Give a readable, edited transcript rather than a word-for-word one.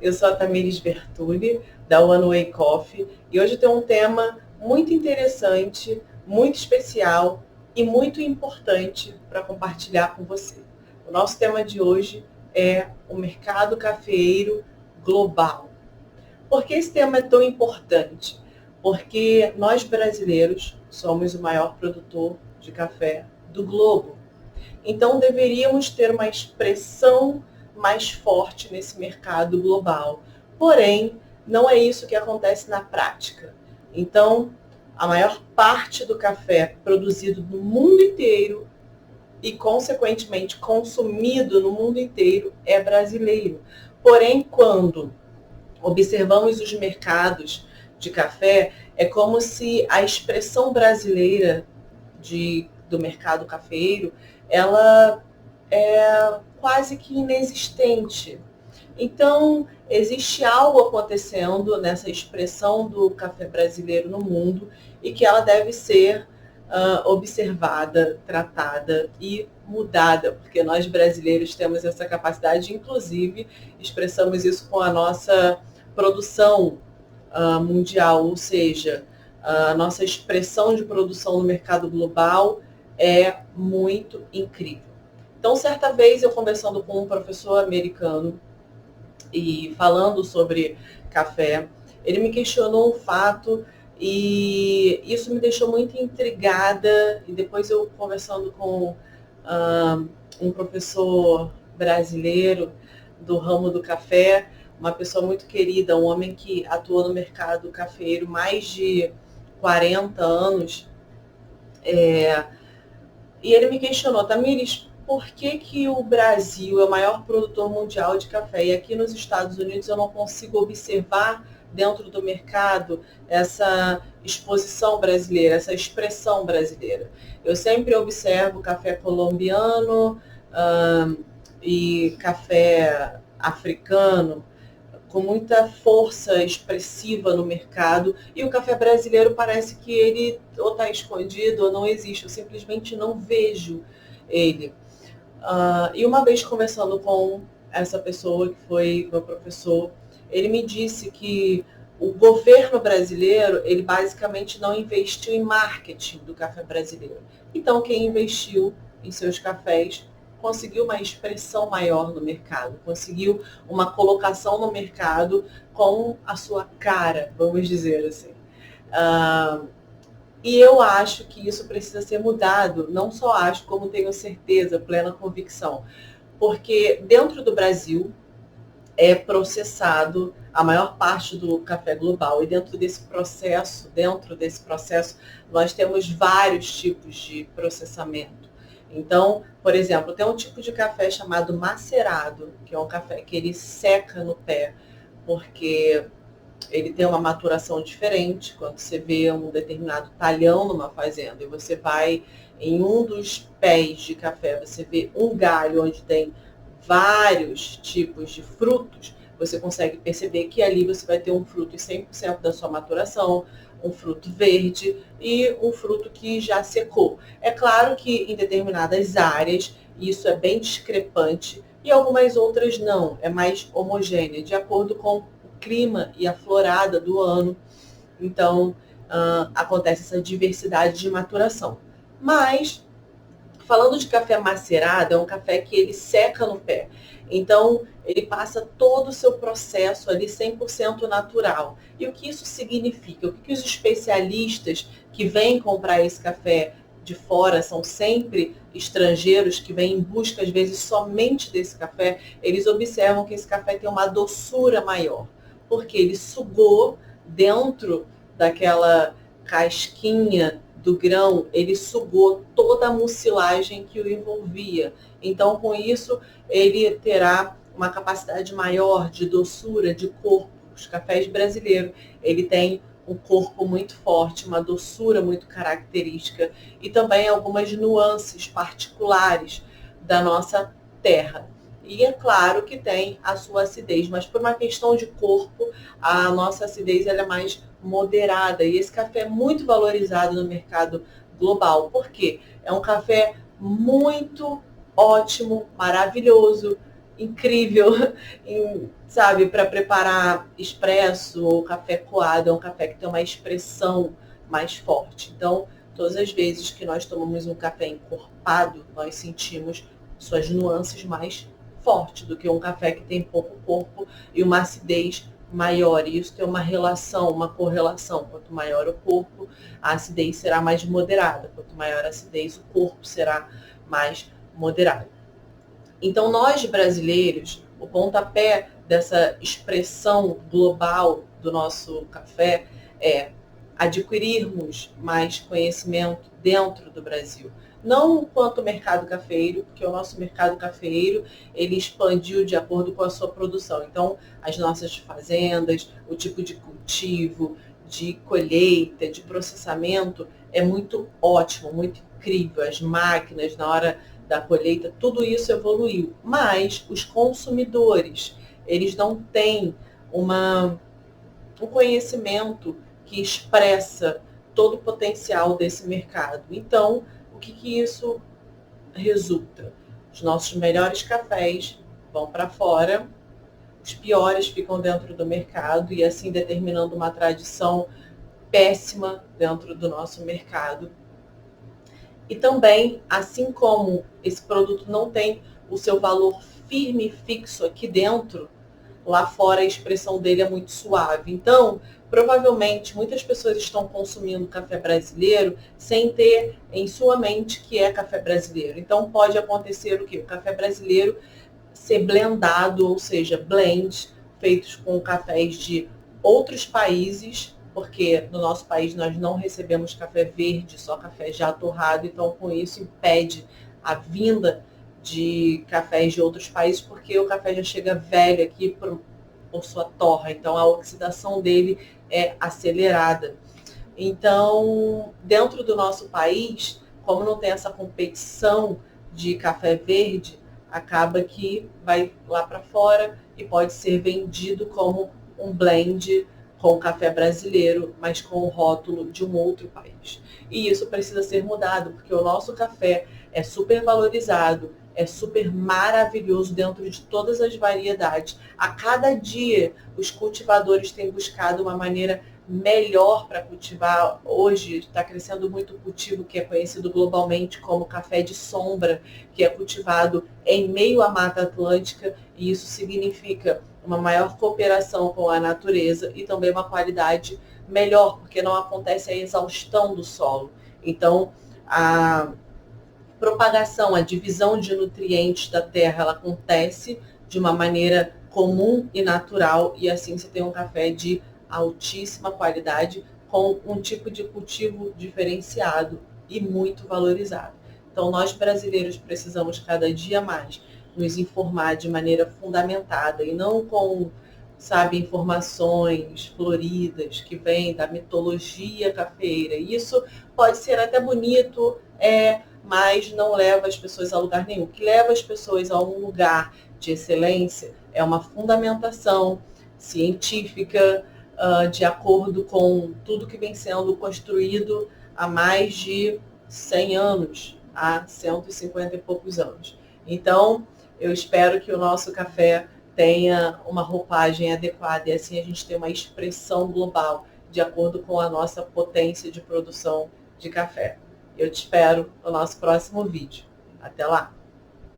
Eu sou a Tamires Bertulli, da One Way Coffee, e hoje eu tenho um tema muito interessante, muito especial e muito importante para compartilhar com você. O nosso tema de hoje é o mercado cafeeiro global. Por que esse tema é tão importante? Porque nós brasileiros somos o maior produtor de café do globo. Então deveríamos ter uma expressão mais forte nesse mercado global. Porém, não é isso que acontece na prática. Então, a maior parte do café produzido no mundo inteiro e, consequentemente, consumido no mundo inteiro é brasileiro. Porém, quando observamos os mercados de café, é como se a expressão brasileira do mercado cafeeiro, ela é quase que inexistente. Então, existe algo acontecendo nessa expressão do café brasileiro no mundo e que ela deve ser observada, tratada e mudada, porque nós brasileiros temos essa capacidade, inclusive expressamos isso com a nossa produção mundial, ou seja, a nossa expressão de produção no mercado global é muito incrível. Então, certa vez eu conversando com um professor americano e falando sobre café, ele me questionou um fato e isso me deixou muito intrigada. E depois eu conversando com um professor brasileiro do ramo do café, uma pessoa muito querida, um homem que atua no mercado cafeeiro mais de 40 anos, e ele me questionou: Tamires, por que, que o Brasil é o maior produtor mundial de café e aqui nos Estados Unidos eu não consigo observar dentro do mercado essa exposição brasileira, essa expressão brasileira? Eu sempre observo café colombiano e café africano com muita força expressiva no mercado, e o café brasileiro parece que ele ou está escondido ou não existe, eu simplesmente não vejo ele. E uma vez conversando com essa pessoa que foi meu professor, ele me disse que o governo brasileiro, ele basicamente não investiu em marketing do café brasileiro. Então, quem investiu em seus cafés conseguiu uma expressão maior no mercado, conseguiu uma colocação no mercado com a sua cara, vamos dizer assim. E eu acho que isso precisa ser mudado, não só acho, como tenho certeza, plena convicção, porque dentro do Brasil é processado a maior parte do café global, e dentro desse processo, nós temos vários tipos de processamento. Então, por exemplo, tem um tipo de café chamado macerado, que é um café que ele seca no pé, porque ele tem uma maturação diferente. Quando você vê um determinado talhão numa fazenda e você vai em um dos pés de café, você vê um galho onde tem vários tipos de frutos, você consegue perceber que ali você vai ter um fruto em 100% da sua maturação, um fruto verde e um fruto que já secou. É claro que em determinadas áreas isso é bem discrepante e algumas outras não, é mais homogênea, de acordo com o clima e a florada do ano. Então, acontece essa diversidade de maturação. Mas, falando de café macerado, é um café que ele seca no pé. Então, ele passa todo o seu processo ali 100% natural. E o que isso significa? O que os especialistas que vêm comprar esse café de fora, são sempre estrangeiros que vêm em busca, às vezes, somente desse café, eles observam que esse café tem uma doçura maior, porque ele sugou dentro daquela casquinha do grão, ele sugou toda a mucilagem que o envolvia. Então, com isso, ele terá uma capacidade maior de doçura, de corpo. Os cafés brasileiros, ele tem um corpo muito forte, uma doçura muito característica e também algumas nuances particulares da nossa terra. E é claro que tem a sua acidez, mas por uma questão de corpo, a nossa acidez ela é mais moderada. E esse café é muito valorizado no mercado global. Por quê? É um café muito ótimo, maravilhoso, incrível, sabe, para preparar expresso ou café coado. É um café que tem uma expressão mais forte. Então, todas as vezes que nós tomamos um café encorpado, nós sentimos suas nuances mais fortes do que um café que tem pouco corpo e uma acidez maior. E isso tem uma relação, uma correlação. Quanto maior o corpo, a acidez será mais moderada. Quanto maior a acidez, o corpo será mais moderado. Então, nós brasileiros, o pontapé dessa expressão global do nosso café é adquirirmos mais conhecimento dentro do Brasil. Não quanto mercado cafeiro, porque o nosso mercado cafeiro ele expandiu de acordo com a sua produção. Então, as nossas fazendas, o tipo de cultivo, de colheita, de processamento é muito ótimo, muito incrível. As máquinas na hora da colheita, tudo isso evoluiu. Mas os consumidores, eles não têm um conhecimento que expressa todo o potencial desse mercado. Então, o que isso resulta? Os nossos melhores cafés vão para fora, os piores ficam dentro do mercado e assim determinando uma tradição péssima dentro do nosso mercado. E também, assim como esse produto não tem o seu valor firme e fixo aqui dentro, lá fora a expressão dele é muito suave. Então, provavelmente, muitas pessoas estão consumindo café brasileiro sem ter em sua mente que é café brasileiro. Então, pode acontecer o quê? O café brasileiro ser blendado, ou seja, blends feitos com cafés de outros países, porque no nosso país nós não recebemos café verde, só café já torrado, então com isso impede a vinda de cafés de outros países, porque o café já chega velho aqui por sua torra, então a oxidação dele é acelerada. Então, dentro do nosso país, como não tem essa competição de café verde, acaba que vai lá para fora e pode ser vendido como um blend com café brasileiro, mas com o rótulo de um outro país. E isso precisa ser mudado, porque o nosso café é super valorizado, é super maravilhoso dentro de todas as variedades. A cada dia, os cultivadores têm buscado uma maneira melhor para cultivar. Hoje está crescendo muito o cultivo que é conhecido globalmente como café de sombra, que é cultivado em meio à Mata Atlântica, e isso significa uma maior cooperação com a natureza e também uma qualidade melhor, porque não acontece a exaustão do solo. Então, a propagação, a divisão de nutrientes da terra, ela acontece de uma maneira comum e natural, e assim você tem um café de altíssima qualidade com um tipo de cultivo diferenciado e muito valorizado. Então, nós brasileiros precisamos cada dia mais nos informar de maneira fundamentada e não com, sabe, informações floridas que vêm da mitologia cafeira. Isso pode ser até bonito, mas não leva as pessoas a lugar nenhum. O que leva as pessoas a um lugar de excelência é uma fundamentação científica, de acordo com tudo que vem sendo construído há mais de 100 anos, há 150 e poucos anos. Então, eu espero que o nosso café tenha uma roupagem adequada e assim a gente tem uma expressão global de acordo com a nossa potência de produção de café. Eu te espero no nosso próximo vídeo. Até lá!